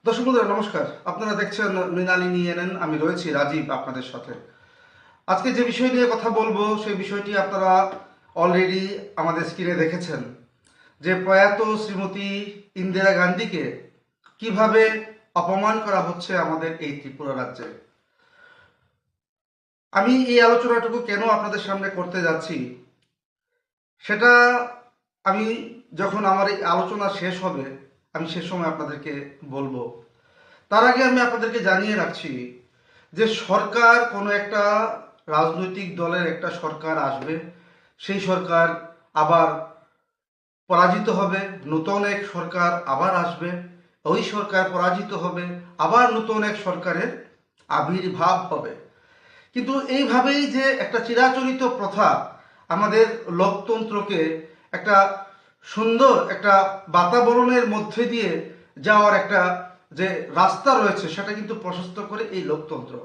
দর্শক বন্ধুরা নমস্কার। আপনারা দেখছেন মৃণালী নিয়ে নেন, আমি রয়েছি রাজীব আপনাদের সাথে। আজকে যে বিষয় নিয়ে কথা বলবো সেই বিষয়টি আপনারা অলরেডি আমাদের স্ক্রিনে দেখেছেন, যে প্রয়াত শ্রীমতী ইন্দিরা গান্ধীকে কিভাবে অপমান করা হচ্ছে আমাদের এই ত্রিপুরা রাজ্যে। আমি এই আলোচনাটুকু কেন আপনাদের সামনে করতে যাচ্ছি সেটা আমি যখন আমার এই আলোচনা শেষ হবে আমি সে সময় আপনাদেরকে বলবো। তার আগে আমি আপনাদেরকে জানিয়ে রাখছি যে সরকার কোনো একটা রাজনৈতিক দলের একটা সরকার আসবে, সেই সরকার আবার পরাজিত হবে, নতুন এক সরকার আবার আসবে, ওই সরকার পরাজিত হবে, আবার নতুন এক সরকারের আবির্ভাব হবে। কিন্তু এইভাবেই যে একটা চিরাচরিত প্রথা আমাদের লোকতন্ত্রকে একটা সুন্দর একটা বাতাবরণের মধ্যে দিয়ে যাওয়ার একটা যে রাস্তা রয়েছে সেটা কিন্তু প্রশস্ত করে এই লোকতন্ত্র।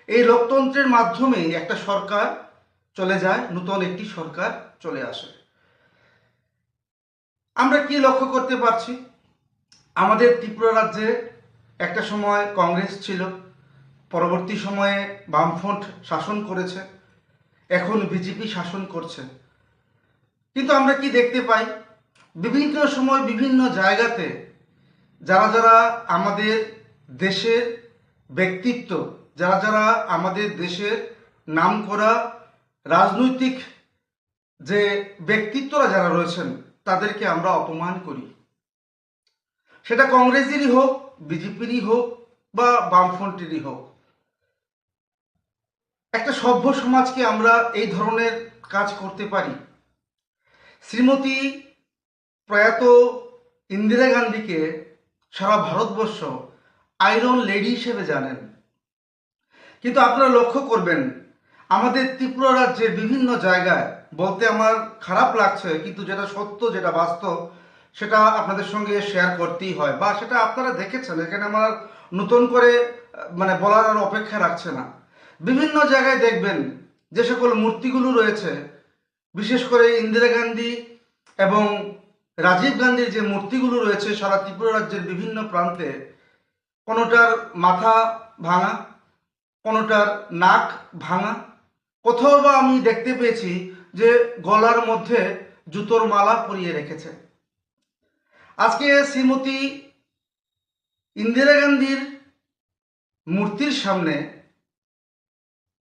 এই লোকতন্ত্রের মাধ্যমেই একটা সরকার চলে যায়, নতুন একটি সরকার চলে আসে। আমরা কি লক্ষ্য করতে পারছি? আমাদের ত্রিপুরা রাজ্যে একটা সময় কংগ্রেস ছিল, পরবর্তী সময়ে বামফ্রন্ট শাসন করেছে, এখন বিজেপি শাসন করছে। কিন্তু আমরা কি দেখতে পাই, বিভিন্ন সময় বিভিন্ন জায়গাতে যারা যারা আমাদের দেশের ব্যক্তিত্ব, যারা যারা আমাদের দেশের নামকরা রাজনৈতিক যে ব্যক্তিত্বরা যারা রয়েছেন তাদেরকে আমরা অপমান করি। সেটা কংগ্রেসেরই হোক, বিজেপিরই হোক বা বামফ্রন্টেরই হোক। একটা সভ্য সমাজকে আমরা এই ধরনের কাজ করতে পারি? শ্রীমতী প্রয়াত ইন্দিরা গান্ধীকে সারা ভারতবর্ষ আয়রন লেডি হিসেবে জানেন। কিন্তু আপনারা লক্ষ্য করবেন আমাদের ত্রিপুরা রাজ্যের বিভিন্ন জায়গায়, বলতে আমার খারাপ লাগছে কিন্তু যেটা সত্য, যেটা বাস্তব, সেটা আপনাদের সঙ্গে শেয়ার করতেই হয়, বা সেটা আপনারা দেখেছেন, এখানে আমার নতুন করে বলার আর অপেক্ষা রাখছে না। বিভিন্ন জায়গায় দেখবেন যে সকল মূর্তিগুলো রয়েছে, বিশেষ করে ইন্দিরা গান্ধী এবং রাজীব গান্ধীর যে মূর্তিগুলো রয়েছে সারা ত্রিপুরা রাজ্যের বিভিন্ন প্রান্তে, কোনোটার মাথা ভাঙা, কোনোটার নাক ভাঙা, কোথাও বা আমি দেখতে পেয়েছি যে গলার মধ্যে জুতোর মালা পরিয়ে রেখেছে। আজকে শ্রীমতী ইন্দিরা গান্ধীর মূর্তির সামনে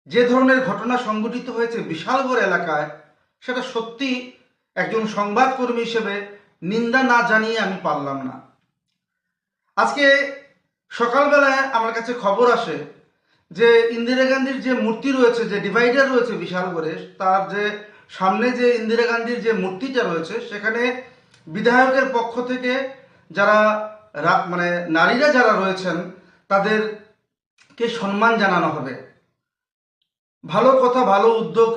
যে ধরনের ঘটনা সংঘটিত হয়েছে বিশালগড় এলাকায়, সেটা সত্যি একজন সংবাদকর্মী হিসেবে নিন্দা না জানিয়ে আমি পারলাম না। আজকে সকালবেলায় আমার কাছে খবর আসে যে ইন্দিরা গান্ধীর যে মূর্তি রয়েছে, যে ডিভাইডার রয়েছে বিশালগড়ে, তার যে সামনে যে ইন্দিরা গান্ধীর যে মূর্তিটা রয়েছে সেখানে বিধায়কের পক্ষ থেকে যারা নারীরা যারা রয়েছেন তাদেরকে সম্মান জানানো হবে। ভালো কথা, ভালো উদ্যোগ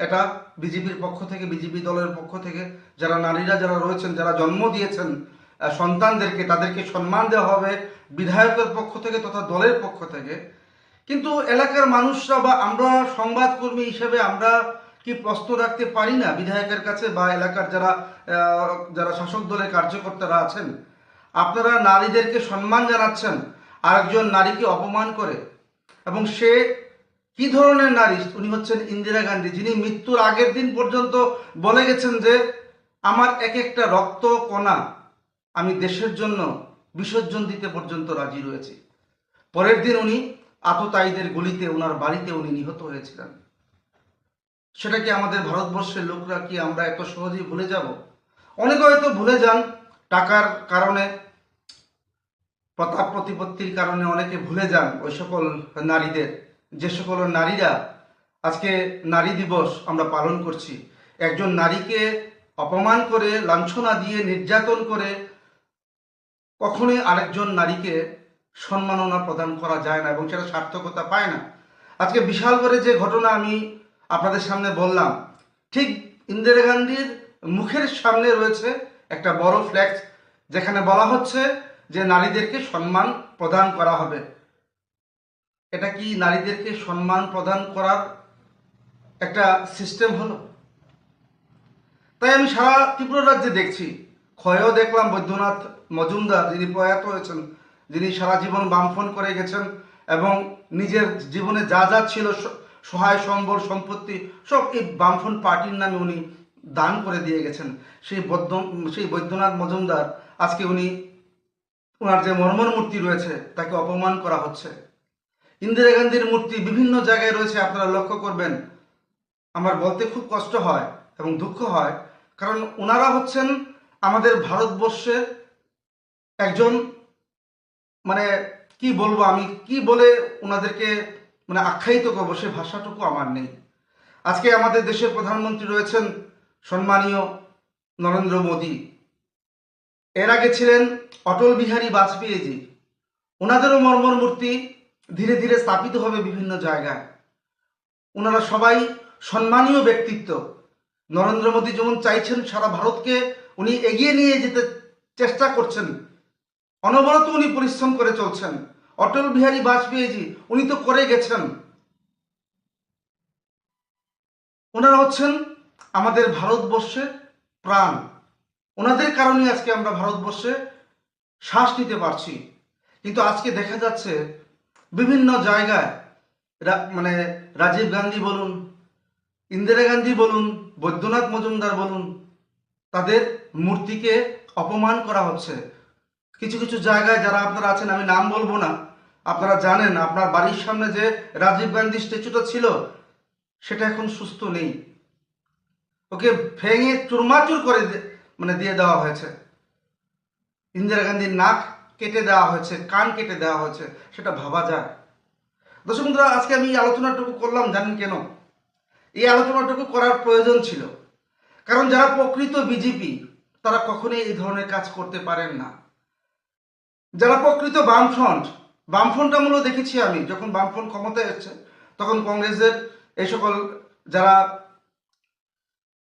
এটা বিজেপির পক্ষ থেকে, বিজেপি দলের পক্ষ থেকে যারা নারীরা যারা রয়েছেন, যারা জন্ম দিয়েছেন সন্তানদেরকে, তাদেরকে সম্মান দেওয়া হবে বিধায়কের পক্ষ থেকে তথা দলের পক্ষ থেকে। কিন্তু এলাকার মানুষরা বা আমরা সংবাদকর্মী হিসেবে আমরা কি প্রশ্ন রাখতে পারি না বিধায়কের কাছে বা এলাকার যারা যারা শাসক দলের কার্যকর্তারা আছেন, আপনারা নারীদেরকে সম্মান জানাচ্ছেন আর একজন নারীকে অপমান করে? এবং সে কি ধরনের নারী? উনি হচ্ছেন ইন্দিরা গান্ধী, যিনি মৃত্যুর আগের দিন পর্যন্ত বলে গেছেন যে আমার এক একটা রক্ত কণা আমি দেশের জন্য বিসর্জন দিতে পর্যন্ত রাজি রয়েছি। পরের দিন উনি আততায়ীদের গুলিতে ওনার বাড়িতে উনি নিহত হয়েছিলেন। সেটা কি আমাদের ভারতবর্ষের লোকরা কি আমরা এত সহজেই ভুলে যাব? অনেকে হয়তো ভুলে যান, টাকার কারণে, প্রতাপ প্রতিপত্তির কারণে অনেকে ভুলে যান ওই সকল নারীদের, যে সকল নারীরা আজকে নারী দিবস আমরা পালন করছি। একজন নারীকে অপমান করে, লাঞ্ছনা দিয়ে, নির্যাতন করে কখনোই আরেকজন নারীকে সম্মাননা প্রদান করা যায় না এবং সেটা সার্থকতা পায় না। আজকে বিশালগড়ে যে ঘটনা আমি আপনাদের সামনে বললাম, ঠিক ইন্দিরা গান্ধীর মুখের সামনে রয়েছে একটা বড় ফ্ল্যাক্স, যেখানে বলা হচ্ছে যে নারীদেরকে সম্মান প্রদান করা হবে। এটা কি নারীদেরকে সম্মান প্রদান করার একটা সিস্টেম হলো? তাই আমি সারা ত্রিপুরা রাজ্যে দেখছি, ক্ষয়ও দেখলাম, বৈদ্যনাথ মজুমদার যিনি প্রয়াত হয়েছেন, যিনি সারা জীবন বামফ্রন্ট করে গেছেন এবং নিজের জীবনে যা যা ছিল সহায় সম্বল সম্পত্তি সব এই বামফ্রন্ট পার্টির নামে উনি দান করে দিয়ে গেছেন। সেই বৈদ্যনাথ মজুমদার আজকে ওনার যে মর্মর মূর্তি রয়েছে তাকে অপমান করা হচ্ছে। ইন্দিরা গান্ধীর মূর্তি বিভিন্ন জায়গায় রয়েছে, আপনারা লক্ষ্য করবেন। আমার বলতে খুব কষ্ট হয় এবং দুঃখ হয়, কারণ ওনারা হচ্ছেন আমাদের ভারতবর্ষের একজন, মানে কি বলবো, আমি কি বলে ওনাদেরকে আখ্যায়িত করবো সে ভাষাটুকু আমার নেই। আজকে আমাদের দেশের প্রধানমন্ত্রী রয়েছেন সম্মানীয় নরেন্দ্র মোদী, এর আগে ছিলেন অটল বিহারী বাজপেয়ীজি। ওনাদেরও মর্মর মূর্তি ধীরে ধীরে স্থাপিত হবে বিভিন্ন জায়গায়। ওনারা সবাই সম্মানীয় ব্যক্তিত্ব। নরেন্দ্র মোদী যেমন চাইছেন সারা ভারতকে উনি এগিয়ে নিয়ে যেতে চেষ্টা করছেন, অনবরত উনি পরিশ্রম করে চলছেন। অটল বিহারী বাজপেয়ীজি উনি তো করে গেছেন। ওনারা হচ্ছেন আমাদের ভারতবর্ষের প্রাণ। ওনাদের কারণে আজকে আমরা ভারতবর্ষে শ্বাস নিতে পারছি। কিন্তু আজকে দেখা যাচ্ছে বিভিন্ন জায়গায় রাজীব গান্ধী বলুন, ইন্দিরা গান্ধী বলুন, বৈদ্যনাথ মজুমদার বলুন, তাদের মূর্তিকে অপমান করা হচ্ছে। কিছু কিছু জায়গায় যারা আপনারা আছেন, আমি নাম বলবো না, আপনারা জানেন আপনার বাড়ির সামনে যে রাজীব গান্ধী স্ট্যাচুটা ছিল সেটা এখন সুস্থ নেই। ওকে ভেঙে চুরমাচুর করে দিয়ে দেওয়া হয়েছে। ইন্দিরা গান্ধীর নাক কেটে দেওয়া হয়েছে, কান কেটে দেওয়া হয়েছে, সেটা ভাবা যায়। দর্শক বন্ধুরা, আজকে আমি এই আলোচনাটুকু করলাম জানেন কেন? এই আলোচনাটুকু করার প্রয়োজন ছিল, কারণ যারা প্রকৃত বিজেপি তারা কখনোই এই ধরনের কাজ করতে পারেন না। যারা প্রকৃত বামফ্রন্ট আমলেও দেখেছি আমি, যখন বামফ্রন্ট ক্ষমতায় এসেছে তখন কংগ্রেসের এই সকল যারা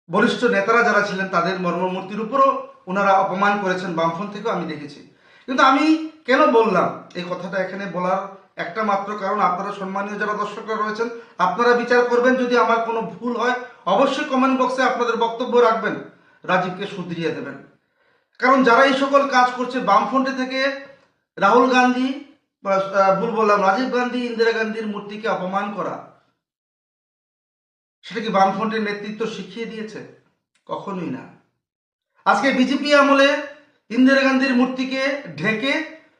বরিষ্ঠ নেতারা যারা ছিলেন তাদের মর্মমূর্তির উপরও ওনারা অপমান করেছেন, বামফ্রন্ট থেকেও আমি দেখেছি। কিন্তু আমি কেন বললাম এই কথাটা এখানে বলার একটা মাত্র কারণ, আপনারা সম্মানীয় যারা দর্শকরা রয়েছেন আপনারা বিচার করবেন। যদি আমার কোনো ভুল হয় অবশ্যই কমেন্ট বক্সে আপনাদের বক্তব্য রাখবেন, রাজীবকে শুধরিয়ে দেবেন। কারণ যারা এই সকল কাজ করছে বামফ্রন্টে থেকে, রাহুল গান্ধী ভুল বললাম, রাজীব গান্ধী ইন্দিরা গান্ধীর মূর্তিকে অপমান করা, সেটা কি বামফ্রন্টের নেতৃত্ব শিখিয়ে দিয়েছে? কখনোই না। আজকে বিজেপি আমলে ইন্দিরা গান্ধীর মূর্তিকে ঢেকে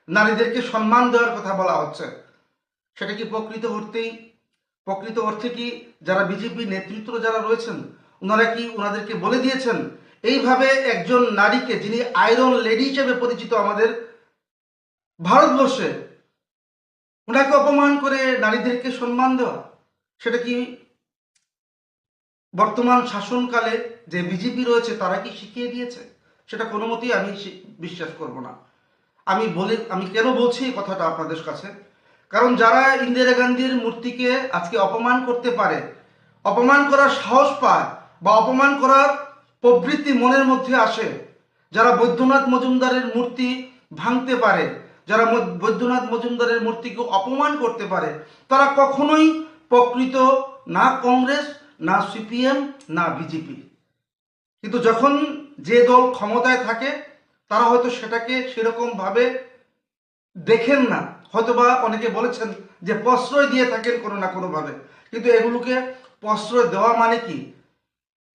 নারীদেরকে সম্মান দেওয়ার কথা বলা হচ্ছে। সেটা কি প্রকৃত অর্থে কি যারা বিজেপি নেতৃত্ব যারা রয়েছেন ওনারা কি ওনাদেরকে বলে দিয়েছেন এইভাবে একজন নারীকে, যিনি আয়রন লেডি হিসেবে পরিচিত আমাদের ভারতবর্ষে, ওনাকে অপমান করে নারীদেরকে সম্মান দেওয়া, সেটা কি বর্তমান শাসনকালে যে বিজেপি রয়েছে তারা কি শিখিয়ে দিয়েছে? সেটা কোনো মতেই আমি বিশ্বাস করব না। আমি কেন বলছি এই কথাটা আপনাদের কাছে, কারণ যারা ইন্দিরা গান্ধীর মূর্তিকে আজকে অপমান করতে পারে, অপমান করার সাহস পায় বা অপমান করার প্রবৃত্তি মনের মধ্যে আসে, যারা বৈদ্যনাথ মজুমদারের মূর্তি ভাঙতে পারে, যারা বৈদ্যনাথ মজুমদারের মূর্তিকে অপমান করতে পারে, তারা কখনোই প্রকৃত না কংগ্রেস, না সিপিএম, না বিজেপি। কিন্তু যখন যে দল ক্ষমতায় থাকে তারা হয়তো সেটাকে সেরকমভাবে দেখেন না, হয়তোবা অনেকে বলেছেন যে প্রশ্রয় দিয়ে থাকেন কোনো না কোনোভাবে। কিন্তু এগুলোকে প্রশ্রয় দেওয়া মানে কি?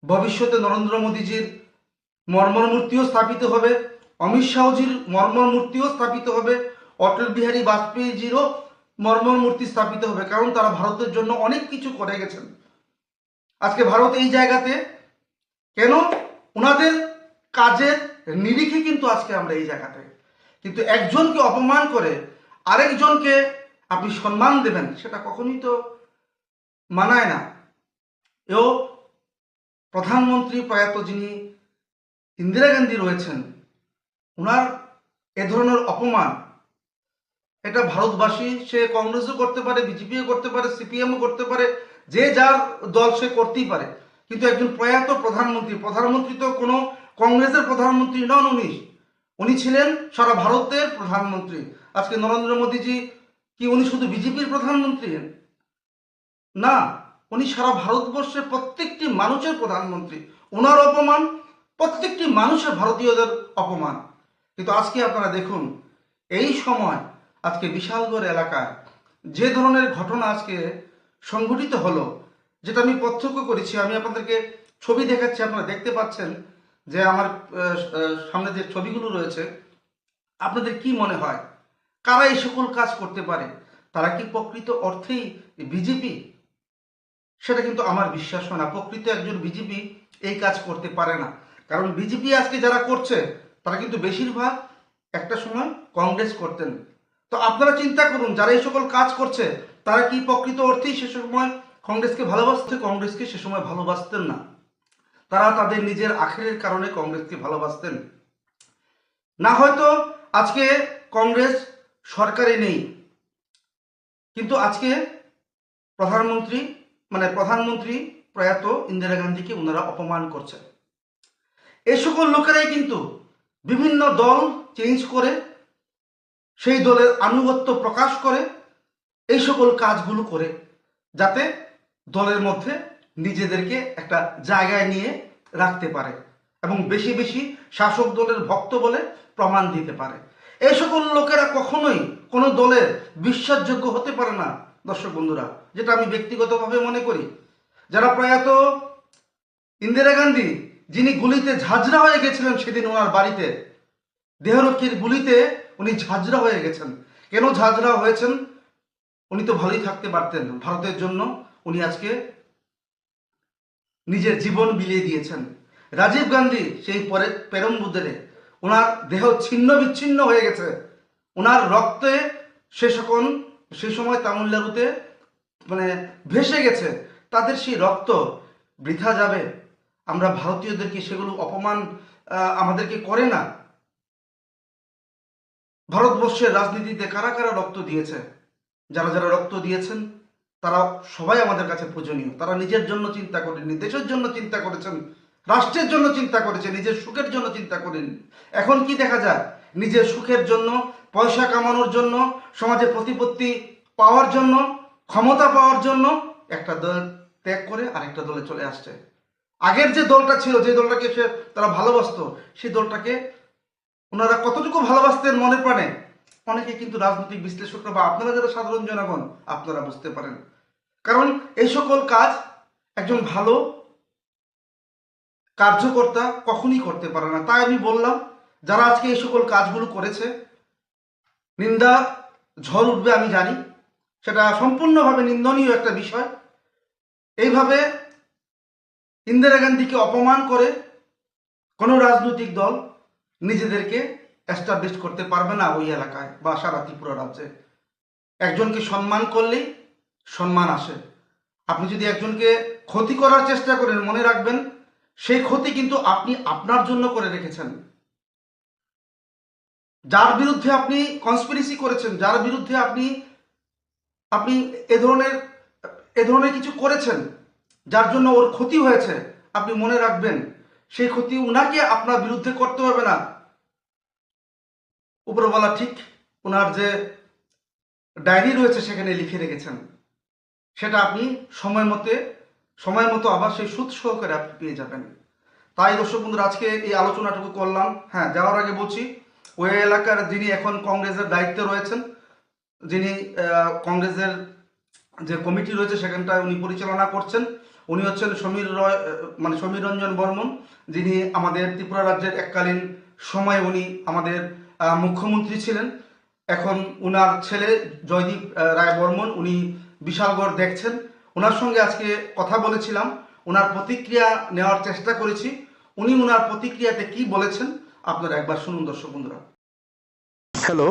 ভবিষ্যতে নরেন্দ্র মোদীজির মর্মর মূর্তিও স্থাপিত হবে, অমিত শাহজির মর্মর মূর্তিও স্থাপিত হবে, অটল বিহারী বাজপেয়ীজিরও মর্মর মূর্তি স্থাপিত হবে, কারণ তারা ভারতের জন্য অনেক কিছু করে গেছেন। আজকে ভারত এই জায়গাতে কেন, ওনাদের কাজের নিরিখে কিন্তু আজকে আমরা এই জায়গাতে। কিন্তু একজনকে অপমান করে আরেকজনকে আপনি সম্মান দেবেন, সেটা কখনোই তো মানায় না। এও প্রধানমন্ত্রী প্রয়াত যিনি ইন্দিরা গান্ধী রয়েছেন, ওনার এ ধরনের অপমান, এটা ভারতবাসী, সে কংগ্রেসও করতে পারে, বিজেপিও করতে পারে, সিপিএমও করতে পারে, যে যার দল সে করতেই পারে। কিন্তু একজন প্রয়াত প্রধানমন্ত্রী তো কোনো কংগ্রেসের প্রধানমন্ত্রী নন, উনি ছিলেন সারা ভারতের প্রধানমন্ত্রী। আজকে নরেন্দ্র মোদীজি কি উনি শুধু বিজেপির প্রধানমন্ত্রী? না, উনি সারা ভারতবর্ষের প্রত্যেকটি মানুষের প্রধানমন্ত্রী। ওনার অপমান প্রত্যেকটি মানুষের, ভারতীয়দের অপমান। কিন্তু আজকে আপনারা দেখুন, এই সময় আজকে বিশালগড় এলাকায় যে ধরনের ঘটনা আজকে সংঘটিত হলো, যেটা আমি প্রত্যক্ষ করেছি, আমি আপনাদেরকে ছবি দেখাচ্ছি, আপনারা দেখতে পাচ্ছেন যে আমার সামনে যে ছবিগুলো রয়েছে। আপনাদের কি মনে হয় কারা এই সকল কাজ করতে পারে? তারা কি প্রকৃত অর্থেই বিজেপি? সেটা কিন্তু আমার বিশ্বাস হয় না। প্রকৃত একজন বিজেপি এই কাজ করতে পারে না। কারণ বিজেপি আজকে যারা করছে তারা কিন্তু বেশিরভাগ একটা সময় কংগ্রেস করতেন। তো আপনারা চিন্তা করুন, যারা এই সকল কাজ করছে তারা কি প্রকৃত অর্থেই সে সময় কংগ্রেসকে ভালোবাসতে? কংগ্রেসকে সে সময় ভালোবাসতেন না। তারা তাদের নিজের আখেরের কারণে কংগ্রেসকে ভালোবাসতেন। না হয়তো আজকে কংগ্রেস সরকারে নেই, কিন্তু আজকে প্রধানমন্ত্রী প্রয়াত ইন্দিরা গান্ধীকে ওনারা অপমান করছে। এই সকল লোকেরাই কিন্তু বিভিন্ন দল চেঞ্জ করে, সেই দলের আনুগত্য প্রকাশ করে, এই সকল কাজগুলো করে, যাতে দলের মধ্যে নিজেদেরকে একটা জায়গায় নিয়ে রাখতে পারে এবং বেশি বেশি শাসক দলের ভক্ত বলে প্রমাণ দিতে পারে। এই সকল লোকেরা কখনোই কোনো দলের বিশ্বাসযোগ্য হতে পারে না দর্শক বন্ধুরা, যেটা আমি ব্যক্তিগতভাবে মনে করি। যারা প্রয়াত ইন্দিরা গান্ধী, যিনি গুলিতে ঝাঁঝরা হয়ে গেছিলেন সেদিন ওনার বাড়িতে, দেহরক্ষীর গুলিতে উনি ঝাঁঝরা হয়ে গেছেন। কেন ঝাঁঝরা হয়েছেন? উনি তো ভালোই থাকতে পারতেন। ভারতের জন্য উনি আজকে নিজের জীবন বিলিয়ে দিয়েছেন। রাজীব গান্ধী সেই পরে পেরম্বুদেরে ওনার দেহ ছিন্ন বিচ্ছিন্ন হয়ে গেছে, ওনার রক্তে সেই সময় তামিলনাড়ুতে ভেসে গেছে। তাদের সেই রক্ত বৃথা যাবে? আমরা ভারতীয়দেরকে সেগুলো অপমান আমাদেরকে করে না? ভারতবর্ষের রাজনীতিতে কারা কারা রক্ত দিয়েছে? যারা যারা রক্ত দিয়েছেন তারা সবাই আমাদের কাছে পূজনীয়। তারা নিজের জন্য চিন্তা করেননি, দেশের জন্য চিন্তা করেছেন, রাষ্ট্রের জন্য চিন্তা করেছে, নিজের সুখের জন্য চিন্তা করেননি। এখন কি দেখা যায়? নিজের সুখের জন্য, পয়সা কামানোর জন্য, সমাজে প্রতিপত্তি পাওয়ার জন্য, ক্ষমতা পাওয়ার জন্য একটা দল ত্যাগ করে আরেকটা দলে চলে আসছে। আগের যে দলটা ছিল, যে দলটাকে তারা ভালোবাসতো, সেই দলটাকে ওনারা কতটুকু ভালোবাসতেন মনে প্রাণে, অনেকে কিন্তু রাজনৈতিক বিশ্লেষকরা বা আপনারা যারা সাধারণ জনগণ আপনারা বুঝতে পারেন। কারণ এই সকল কাজ একজন ভালো কার্যকর্তা কখনই করতে পারে না। তাই আমি বললাম, যারা আজকে এই সকল কাজগুলো করেছে, নিন্দা ঝড় উঠবে আমি জানি, সেটা সম্পূর্ণভাবে নিন্দনীয় একটা বিষয়। এইভাবে ইন্দিরা গান্ধীকে অপমান করে কোনো রাজনৈতিক দল নিজেদেরকে এস্টাবলিশ করতে পারবে না ওই এলাকায় বা সারা ত্রিপুরা রাজ্যে। একজনকে সম্মান করলেই সম্মান আসে। আপনি যদি একজনকে ক্ষতি করার চেষ্টা করেন, মনে রাখবেন সেই ক্ষতি কিন্তু আপনি আপনার জন্য করে রেখেছেন। যার বিরুদ্ধে আপনি কনস্পিরেসি করেছেন, যার বিরুদ্ধে আপনি আপনি এ ধরনের কিছু করেছেন, যার জন্য ওর ক্ষতি হয়েছে, আপনি মনে রাখবেন সেই ক্ষতি উনাকে আপনার বিরুদ্ধে করতে হবে না। উপরওয়ালা ঠিক ওনার যে ডায়েরি রয়েছে সেখানে লিখে রেখেছেন, সেটা আপনি সময় মতো আবার সেই সুদ সহকারে আপনি পেয়ে যাবেন। তাই দর্শক বন্ধুরা, আজকে এই আলোচনাটুকু করলাম। হ্যাঁ, যাওয়ার আগে বলছি, ওই এলাকার যিনি এখন কংগ্রেসের দায়িত্বে রয়েছেন, যিনি কংগ্রেসের যে কমিটি রয়েছে সেখানটায় উনি পরিচালনা করছেন, উনি হচ্ছেন সমীর রঞ্জন বর্মন, যিনি আমাদের ত্রিপুরা রাজ্যের এককালীন সময়ে উনি আমাদের মুখ্যমন্ত্রী ছিলেন। এখন উনার ছেলে জয়দীপ রায় বর্মন, উনি বিশালগড় দেখছেন। ওনার সঙ্গে আজকে কথা বলেছিলাম, ওনার প্রতিক্রিয়া নেওয়ার চেষ্টা করেছি। উনি ওনার প্রতিক্রিয়াতে কি বলেছেন আপনারা একবার শুনুন দর্শক বন্ধুরা। হ্যালো।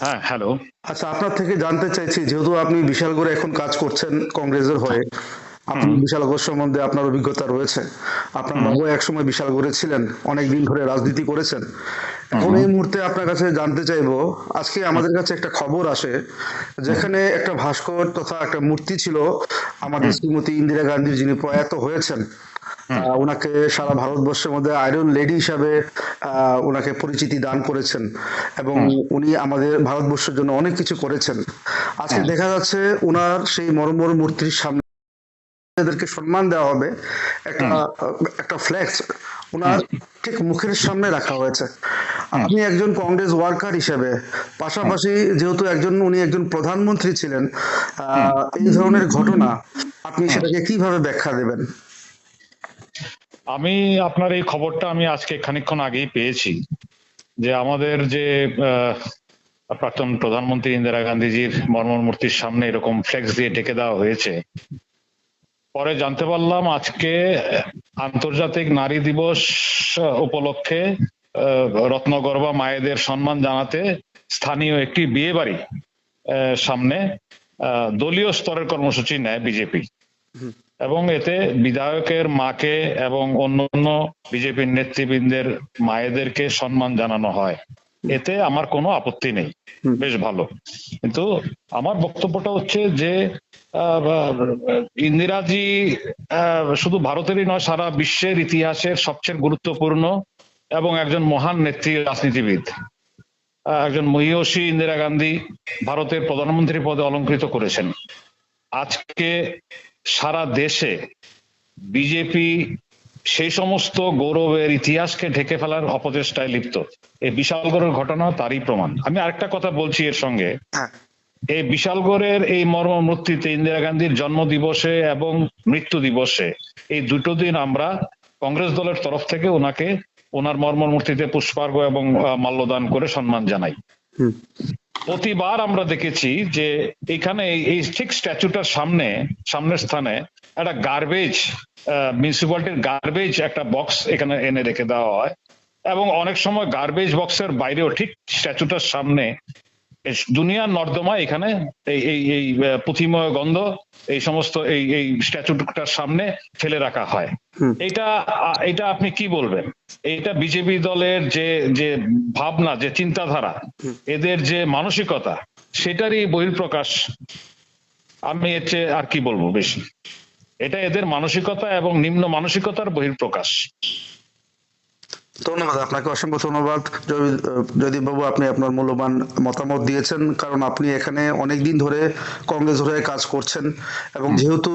হ্যাঁ, হ্যালো। আচ্ছা, আপনার থেকে জানতে চাইছি, যেহেতু আপনি বিশালগড়ে এখন কাজ করছেন কংগ্রেসের হয়ে, আপনি বিশালগড় সম্বন্ধে আপনার অভিজ্ঞতা রয়েছে। আপনার বাবু একসময় বিশালগড়ে ছিলেন, অনেকদিন ধরে রাজনীতি করেছেন। এখন এই মুহূর্তে আপনার কাছে জানতে চাইবো, আজকে আমাদের কাছে একটা খবর আসে যেখানে একটা ভাস্কর তথা একটা মূর্তি ছিল আমাদের শ্রীমতী ইন্দিরা গান্ধীর, যিনি প্রয়াত হয়েছেন। ওনাকে সারা ভারতবর্ষের মধ্যে আয়রন লেডি হিসাবে ওনাকে পরিচিতি দান করেছেন এবং উনি আমাদের ভারতবর্ষের জন্য অনেক কিছু করেছেন। আজকে দেখা যাচ্ছে ওনার সেই মর্মর মূর্তির সামনে এদেরকে সম্মান দেওয়া হবে, একটা একটা ফ্ল্যাক্স ওনার ঠিক মুখের সামনে রাখা হয়েছে। আপনি একজন কংগ্রেস ওয়ার্কার হিসেবে, পাশাপাশি যেহেতু উনি একজন প্রধানমন্ত্রী ছিলেন, এই ধরনের ঘটনা আপনি সেটাকে কিভাবে ব্যাখ্যা দেবেন? আমি আপনার এই খবরটা আমি আজকে খানিকক্ষণ আগেই পেয়েছি যে আমাদের যে প্রাক্তন প্রধানমন্ত্রী ইন্দিরা গান্ধীজির মূর্তির সামনে এরকম ফ্লেক্স দিয়ে ঢেকে দেওয়া হয়েছে। পরে জানতে পারলাম আজকে আন্তর্জাতিক নারী দিবস উপলক্ষে রত্নগর্ভা মায়েদের সম্মান জানাতে স্থানীয় একটি বিয়ে বাড়ি সামনে দলীয় স্তরের কর্মসূচি নেয় বিজেপি, এবং এতে বিধায়কের মাকে এবং অন্যান্য বিজেপির নেতৃবৃন্দের মায়েদেরকে সম্মান জানানো হয়। এতে আমার কোনো আপত্তি নেই, বেশ ভালো। কিন্তু আমার বক্তব্যটা হচ্ছে যে ইন্দিরাজি শুধু ভারতেরই নয়, সারা বিশ্বের ইতিহাসের সবচেয়ে গুরুত্বপূর্ণ এবং একজন মহান নেত্রী, রাজনীতিবিদ, একজন মহীয়সী ইন্দিরা গান্ধী ভারতের প্রধানমন্ত্রী পদে অলংকৃত করেছেন। আজকে সারা দেশে বিজেপি সেই সমস্ত গৌরবের ইতিহাসকে ঢেকে ফেলার অপচেষ্টায় লিপ্ত। এই বিশালগড়ের ঘটনা তারই প্রমাণ। আমি আরেকটা কথা বলছি এর সঙ্গে, এই বিশালগড়ের এই মর্মমূর্তিতে ইন্দিরা গান্ধীর জন্ম দিবসে এবং মৃত্যু দিবসে, এই দুটো দিন আমরা কংগ্রেস দলের তরফ থেকে ওনাকে ওনার মর্মমূর্তিতে পুষ্পার্ঘ্য এবং মাল্যদান করে সম্মান জানাই। প্রতিবার আমরা দেখেছি যে এখানে এই ঠিক স্ট্যাচুটার সামনের স্থানে একটা গার্বেজ, মিউনিসিপ্যালিটির গার্বেজ একটা বক্স এখানে এনে রেখে দেওয়া হয়, এবং অনেক সময় গার্বেজ বক্সের বাইরেও ঠিক স্ট্যাচুটার সামনে দুনিয়ার নর্দমা এখানে এই পুঁথিময় গন্ধ এই সমস্ত এই স্ট্যাচুটার সামনে ফেলে রাখা হয়। এটা আপনি কি বলবেন? এটা বিজেপি দলের যে ভাবনা, যে চিন্তাধারা, এদের যে মানসিকতা, সেটারই বহিঃপ্রকাশ। আমি এর চেয়ে আর কি বলবো বেশি? এটা এদের মানসিকতা এবং নিম্ন মানসিকতার বহিঃপ্রকাশ। ধন্যবাদ আপনাকে, অসংখ্য ধন্যবাদ জয়দীপ বাবু, আপনি আপনার মূল্যবান মতামত দিয়েছেন। কারণ আপনি এখানে অনেকদিন ধরে কংগ্রেস হয়ে কাজ করছেন, এবং যেহেতু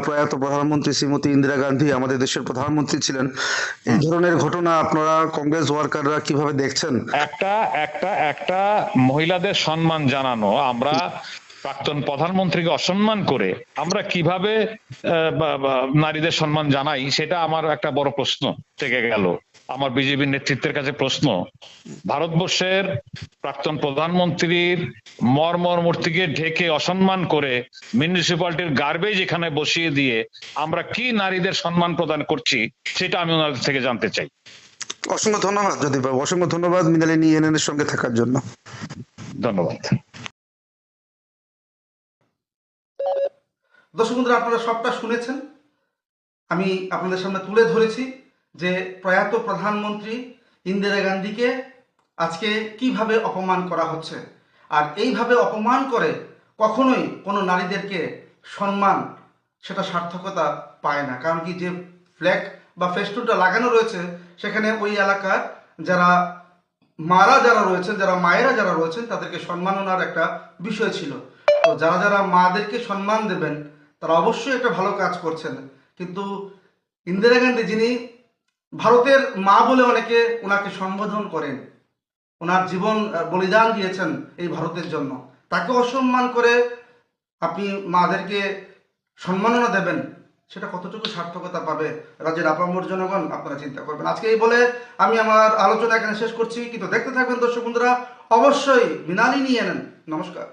প্রয়াত প্রধানমন্ত্রী শ্রীমতী ইন্দিরা গান্ধী আমাদের দেশের প্রধানমন্ত্রী ছিলেন, এই ধরনের ঘটনা আপনারা কংগ্রেস ওয়ার্কাররা কিভাবে দেখছেন? একটা মহিলাদের সম্মান জানানো, আমরা প্রাক্তন প্রধানমন্ত্রীকে অসম্মান করে আমরা কিভাবে নারীদের সম্মান জানাই, সেটা আমার একটা বড় প্রশ্ন থেকে গেল। আমার বিজেপি নেতৃত্বের কাছে প্রশ্ন, ভারতবর্ষের প্রাক্তন প্রধানমন্ত্রীর মূর্তিকে ঢেকে অসম্মান করে মিউনিসিপ্যালিটির গার্বেজ এখানে বসিয়ে দিয়ে আমরা কি নারীদের সম্মান প্রদান করছি, সেটা আমি ওনাদের থেকে জানতে চাই। অসংখ্য ধন্যবাদ জয়দীপ বাবু, অসংখ্য ধন্যবাদ মিনালিনী এনএন এর সঙ্গে থাকার জন্য। ধন্যবাদ। দর্শক বন্ধুরা, আপনারা সবটা শুনেছেন। আমি আপনাদের সামনে তুলে ধরেছি যে প্রয়াত প্রধানমন্ত্রী ইন্দিরা গান্ধীকে আজকে কিভাবে অপমান করা হচ্ছে। আর এইভাবে অপমান করে কখনোই কোনো নারীদেরকে সম্মান, সেটা সার্থকতা পায় না। কারণ কি, যে ফ্ল্যাগ বা ফেস্টুনটা লাগানো রয়েছে সেখানে ওই এলাকার যারা রয়েছেন, মায়েরা যারা রয়েছেন, তাদেরকে সম্মাননার একটা বিষয় ছিল। তো যারা মাদেরকে সম্মান দেবেন তারা অবশ্যই একটা ভালো কাজ করছেন। কিন্তু ইন্দিরা গান্ধী, যিনি ভারতের মা বলে অনেকে ওনাকে সম্বোধন করেন, ওনার জীবন বলিদান দিয়েছেন এই ভারতের জন্য, তাকে অসম্মান করে আপনি মাদেরকে সম্মাননা দেবেন, সেটা কতটুকু সার্থকতা পাবে রাজ্যের আপামর জনগণ, আপনারা চিন্তা করবেন। আজকে এই বলে আমি আমার আলোচনা এখানে শেষ করছি, কিন্তু দেখতে থাকবেন দর্শক বন্ধুরা, অবশ্যই মৃণালিনী এনএন। নমস্কার।